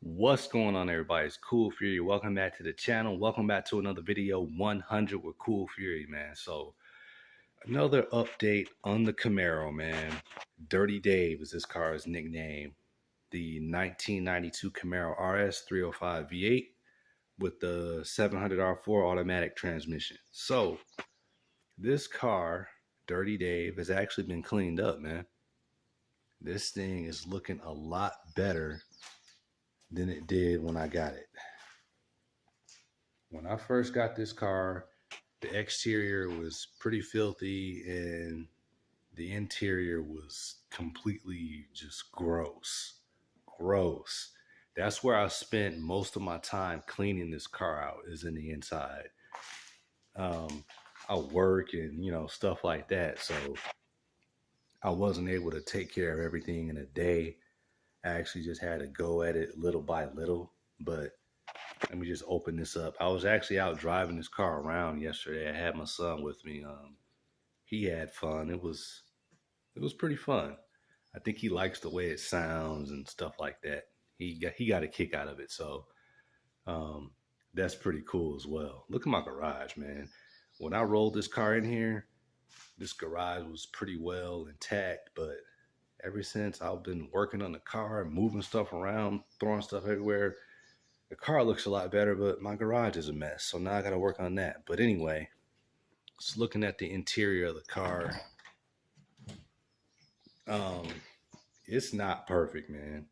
What's going on, everybody? It's Cool Fury. Welcome back to the channel. Welcome back to another video 100 with Cool Fury, man. So another update on the Camaro, man. Dirty Dave is this car's nickname. The 1992 Camaro RS 305 V8 with the 700R4 automatic transmission. So this car, Dirty Dave, has actually been cleaned up, man. This thing is looking a lot better than it did when I got it. When I first got this car, the exterior was pretty filthy and the interior was completely just gross. That's where I spent most of my time cleaning this car out, is in the inside. I work and stuff like that, so I wasn't able to take care of everything in a day. I actually just had to go at it little by little. But let me just open this up. I was actually out driving this car around yesterday. I had my son with me. He had fun. It was pretty fun. I think he likes the way it sounds and stuff like that. He got a kick out of it. So that's pretty cool as well. Look at my garage, man. When I rolled this car in here, this garage was pretty well intact, but ever since I've been working on the car, moving stuff around, throwing stuff everywhere, the car looks a lot better, but my garage is a mess. So now I got to work on that. But anyway, just looking at the interior of the car, it's not perfect, man.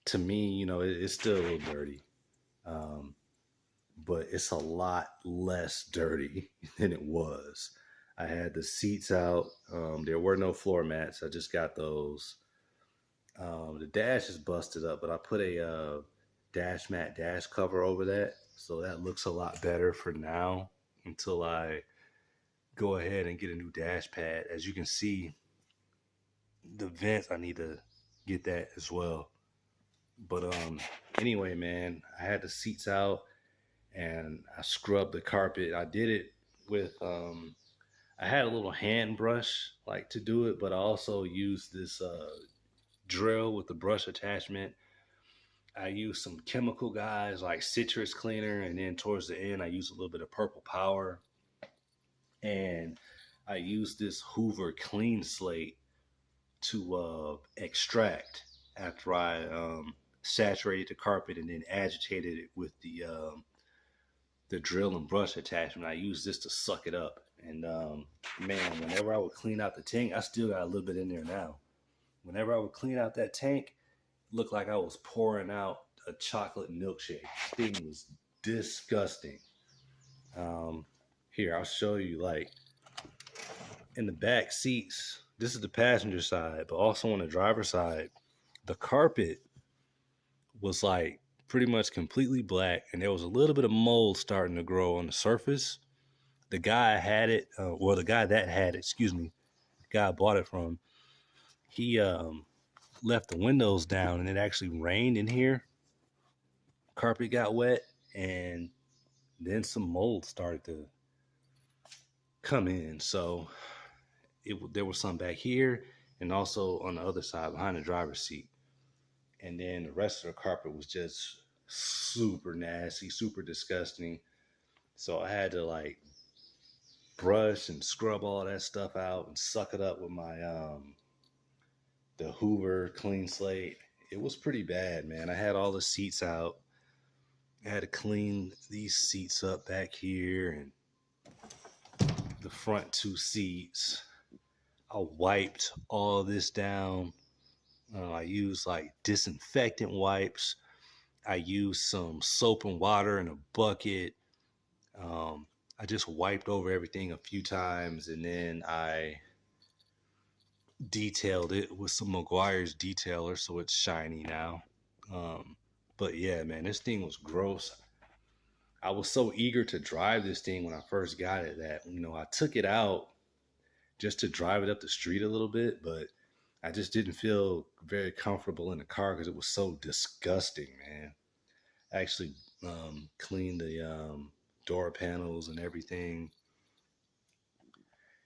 To me, it's still a little dirty. But it's a lot less dirty than it was. I had the seats out. There were no floor mats. I just got those. The dash is busted up, but I put a dash mat dash cover over that. So that looks a lot better for now until I go ahead and get a new dash pad. As you can see, the vents, I need to get that as well. But anyway, man, I had the seats out and I scrubbed the carpet. I did it with... I had a little hand brush to do it, but I also used this drill with the brush attachment. I used some chemical guys like citrus cleaner, and then towards the end I used a little bit of purple power, and I used this Hoover clean slate to extract after I saturated the carpet and then agitated it with the drill and brush attachment. I used this to suck it up. And man, whenever I would clean out the tank, I still got a little bit in there now. Whenever I would clean out that tank, it looked like I was pouring out a chocolate milkshake. This thing was disgusting. Here, I'll show you, in the back seats. This is the passenger side, but also on the driver's side, the carpet was pretty much completely black, and there was a little bit of mold starting to grow on the surface. The guy had it, the guy that had it, the guy I bought it from, he left the windows down and it actually rained in here. Carpet got wet and then some mold started to come in. So there was some back here and also on the other side behind the driver's seat. And then the rest of the carpet was just super nasty, super disgusting. So I had to brush and scrub all that stuff out and suck it up with my the Hoover clean slate. It was pretty bad, man. I had all the seats out. I had to clean these seats up back here and the front two seats. I wiped all this down. I used disinfectant wipes. I used some soap and water in a bucket. I just wiped over everything a few times, and then I detailed it with some Meguiar's detailer so it's shiny now. But yeah, man, this thing was gross. I was so eager to drive this thing when I first got it that, I took it out just to drive it up the street a little bit, but I just didn't feel very comfortable in the car because it was so disgusting, man. I actually cleaned the door panels and everything.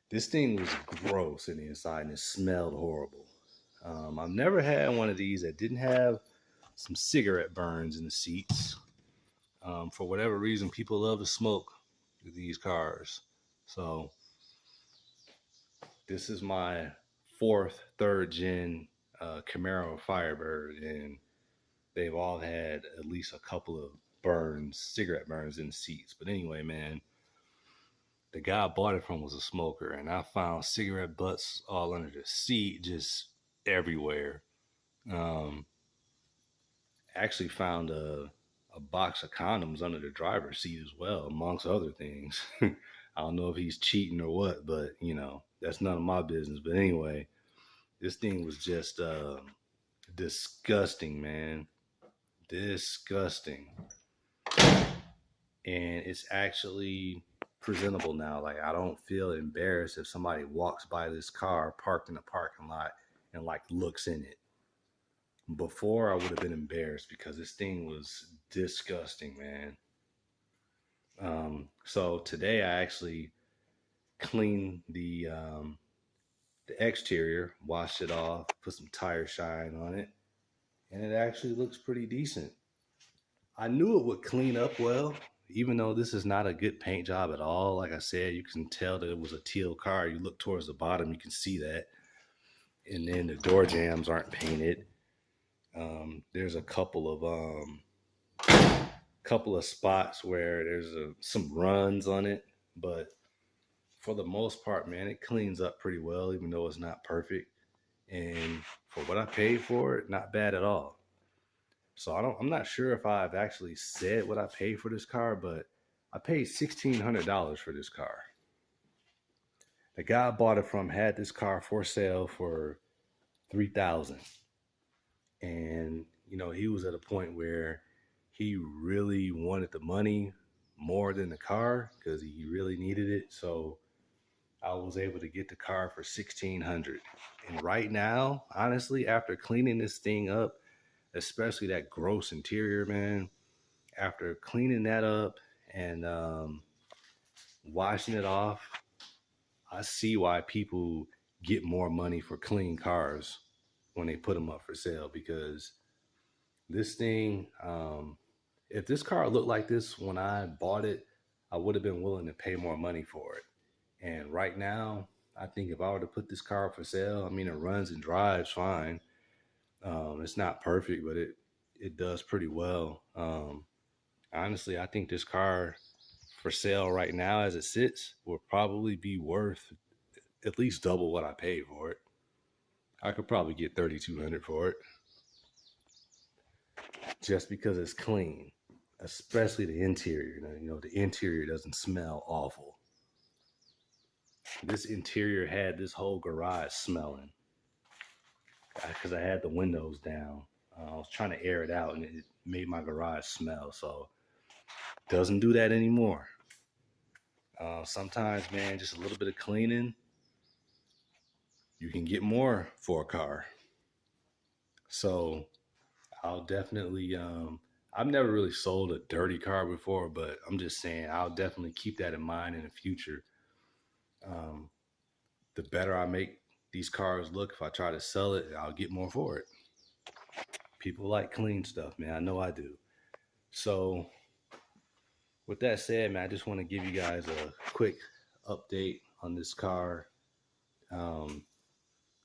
This thing was gross in the inside and it smelled horrible. I've never had one of these that didn't have some cigarette burns in the seats. For whatever reason, people love to smoke with these cars. So this is my third gen Camaro Firebird, and they've all had at least a couple of burns, cigarette burns in the seats. But anyway, man, the guy I bought it from was a smoker, and I found cigarette butts all under the seat, just everywhere. Um, Actually found a box of condoms under the driver's seat as well, amongst other things. I don't know if he's cheating or what, but you know, that's none of my business. But anyway, this thing was just disgusting, man. Disgusting. And it's actually presentable now. Like, I don't feel embarrassed if somebody walks by this car parked in a parking lot and like looks in it. Before, I would have been embarrassed because this thing was disgusting, man. So today I actually cleaned the exterior, washed it off, put some tire shine on it, and it actually looks pretty decent. I knew it would clean up well, even though this is not a good paint job at all. Like I said, you can tell that it was a teal car. You look towards the bottom, you can see that. And then the door jambs aren't painted. There's a couple of spots where there's some runs on it, but for the most part, man, it cleans up pretty well, even though it's not perfect. And for what I paid for it, not bad at all. So I'm not sure if I've actually said what I paid for this car, but I paid $1,600 for this car. The guy I bought it from had this car for sale for $3,000, and you know, he was at a point where he really wanted the money more than the car because he really needed it. So I was able to get the car for $1,600. And right now, honestly, after cleaning this thing up, especially that gross interior, man, after cleaning that up and washing it off, I see why people get more money for clean cars when they put them up for sale, because this thing, if this car looked like this when I bought it, I would have been willing to pay more money for it. And right now, I think if I were to put this car up for sale, I mean, it runs and drives fine. It's not perfect, but it does pretty well. Honestly, I think this car for sale right now as it sits will probably be worth at least double what I paid for it. I could probably get $3,200 for it just because it's clean, especially the interior. You know, the interior doesn't smell awful. This interior had this whole garage smelling because I had the windows down. I was trying to air it out, and it made my garage smell. So doesn't do that anymore. Sometimes, man, just a little bit of cleaning, you can get more for a car. So I'll definitely, I've never really sold a dirty car before, but I'm just saying I'll definitely keep that in mind in the future. Um, the better I make these cars look, if I try to sell it, I'll get more for it. People like clean stuff, man. I know I do. So with that said, man, I just want to give you guys a quick update on this car.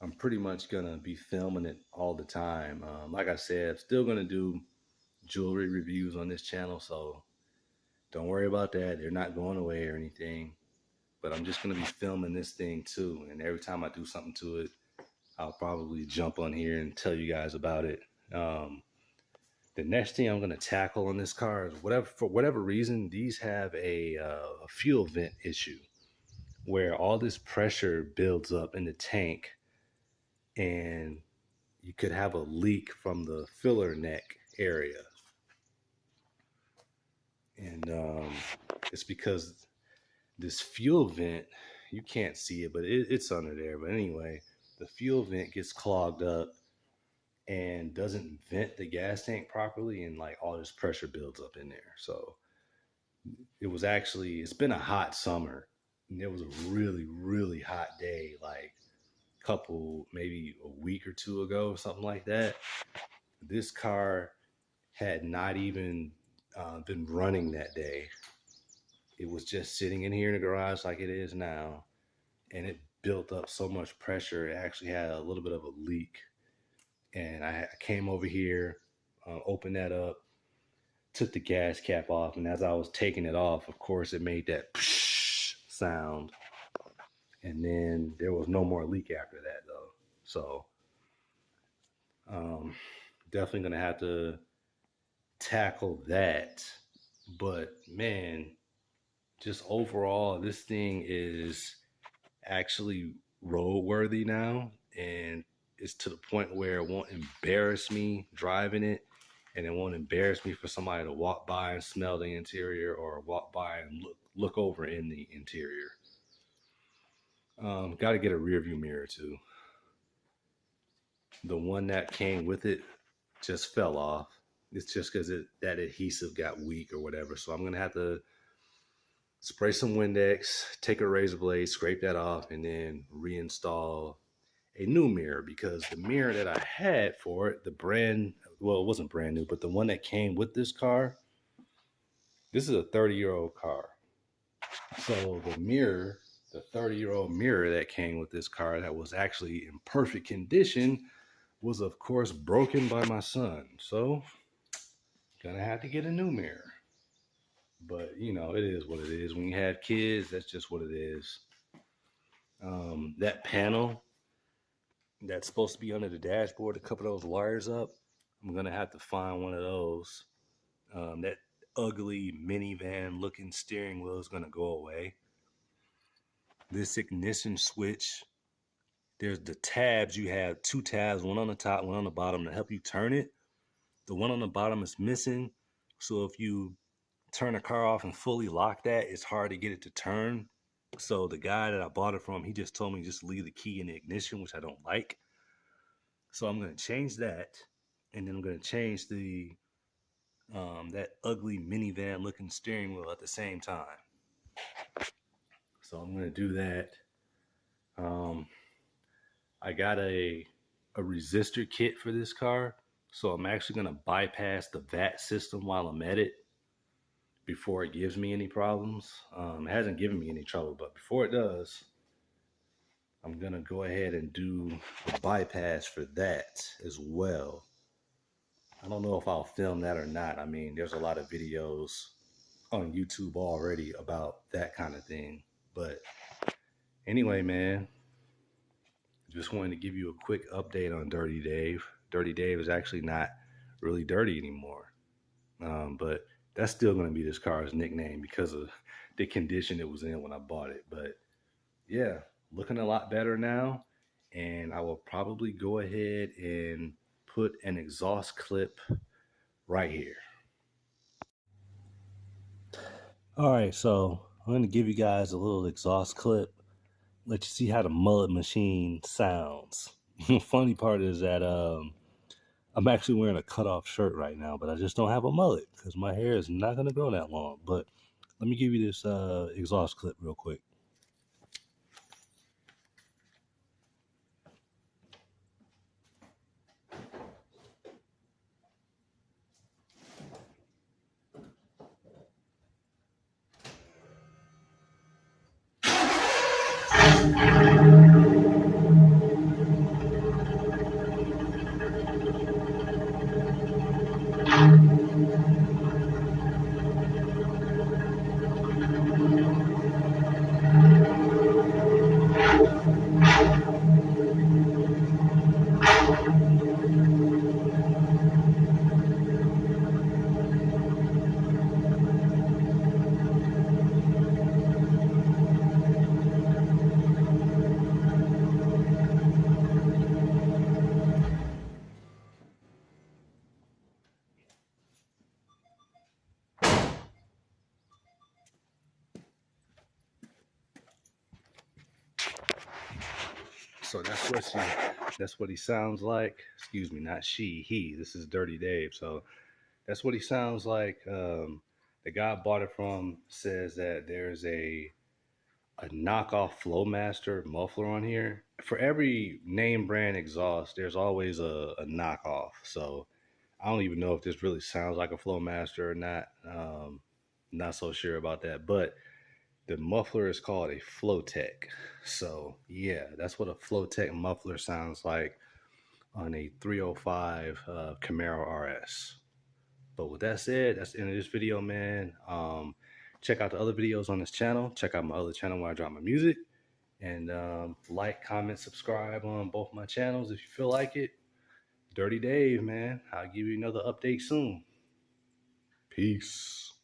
I'm pretty much going to be filming it all the time. Like I said, I'm still going to do jewelry reviews on this channel, so don't worry about that. They're not going away or anything. But I'm just going to be filming this thing too. And every time I do something to it, I'll probably jump on here and tell you guys about it. The next thing I'm going to tackle on this car is for whatever reason, these have a fuel vent issue where all this pressure builds up in the tank, and you could have a leak from the filler neck area. And it's because this fuel vent, you can't see it, but it's under there. But anyway, the fuel vent gets clogged up and doesn't vent the gas tank properly, and like all this pressure builds up in there. So it's been a hot summer, and it was a really, really hot day, like maybe a week or two ago, something like that. This car had not even been running that day. It was just sitting in here in the garage like it is now, and it built up so much pressure. It actually had a little bit of a leak, and I came over here, opened that up, took the gas cap off, and as I was taking it off, of course, it made that sound, and then there was no more leak after that, though. So, um, definitely gonna have to tackle that. But man, just overall, this thing is actually roadworthy now, and it's to the point where it won't embarrass me driving it, and it won't embarrass me for somebody to walk by and smell the interior, or walk by and look over in the interior. Got to get a rear view mirror too. The one that came with it just fell off. It's just because that adhesive got weak or whatever. So I'm gonna have to spray some Windex, take a razor blade, scrape that off, and then reinstall a new mirror, because the mirror that I had for it, it wasn't brand new, but the one that came with this car, this is a 30-year-old car. So the 30-year-old mirror that came with this car that was actually in perfect condition was, of course, broken by my son. So, gonna have to get a new mirror. But, it is what it is. When you have kids, that's just what it is. That panel that's supposed to be under the dashboard to cover those wires up, I'm going to have to find one of those. That ugly minivan looking steering wheel is going to go away. This ignition switch, there's the tabs. You have two tabs, one on the top, one on the bottom, to help you turn it. The one on the bottom is missing. So if you turn the car off and fully lock that, it's hard to get it to turn. So the guy that I bought it from, he just told me just leave the key in the ignition, which I don't like. So I'm going to change that, and then I'm going to change the that ugly minivan looking steering wheel at the same time. So I'm going to do that. I got a resistor kit for this car, so I'm actually going to bypass the VAT system while I'm at it before it gives me any problems. It hasn't given me any trouble, but before it does, I'm going to go ahead and do the bypass for that as well. I don't know if I'll film that or not. I mean, there's a lot of videos on YouTube already about that kind of thing. But anyway, man, just wanted to give you a quick update on Dirty Dave. Dirty Dave is actually not really dirty anymore. But that's still going to be this car's nickname because of the condition it was in when I bought it. But yeah, looking a lot better now. And I will probably go ahead and put an exhaust clip right here. All right, so I'm going to give you guys a little exhaust clip, let you see how the mullet machine sounds. Funny part is that I'm actually wearing a cutoff shirt right now, but I just don't have a mullet because my hair is not going to grow that long. But let me give you this exhaust clip real quick. So that's what he sounds like. Excuse me, not she, he. This is Dirty Dave. So that's what he sounds like. The guy I bought it from says that there's a knockoff Flowmaster muffler on here. For every name brand exhaust, there's always a knockoff. So I don't even know if this really sounds like a Flowmaster or not. Not so sure about that, but the muffler is called a Flowtech. So yeah, that's what a Flowtech muffler sounds like on a 305 Camaro RS. But with that said, that's the end of this video, man. Check out the other videos on this channel. Check out my other channel where I drop my music. And like, comment, subscribe on both my channels if you feel like it. Dirty Dave, man. I'll give you another update soon. Peace.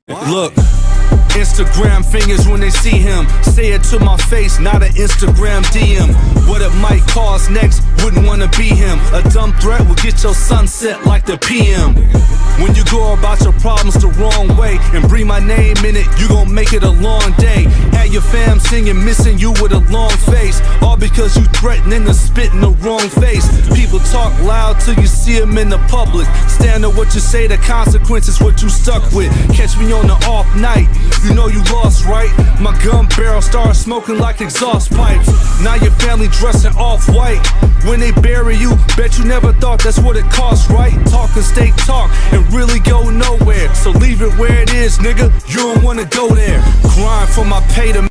Look, Instagram fingers when they see him. Say it to my face, not an Instagram DM. What it might cause next, wouldn't wanna be him. A dumb threat will get your sunset like the PM. When you go about your problems the wrong way and breathe my name in it, you gon' make it a long day. Had your fam singing, missing you with a long face, all because you threatening to spit in the wrong face. People talk loud till you see them in the public. Stand on what you say, the consequences what you stuck with. Catch me on the off night, you know you lost, right? My gun barrel started smoking like exhaust pipes. Now your family dressing off-white. When they bury you, bet you never thought that's what it costs, right? Talk and stay talk and really go nowhere. So leave it where it is, nigga, you don't wanna go there. Grind for my pay to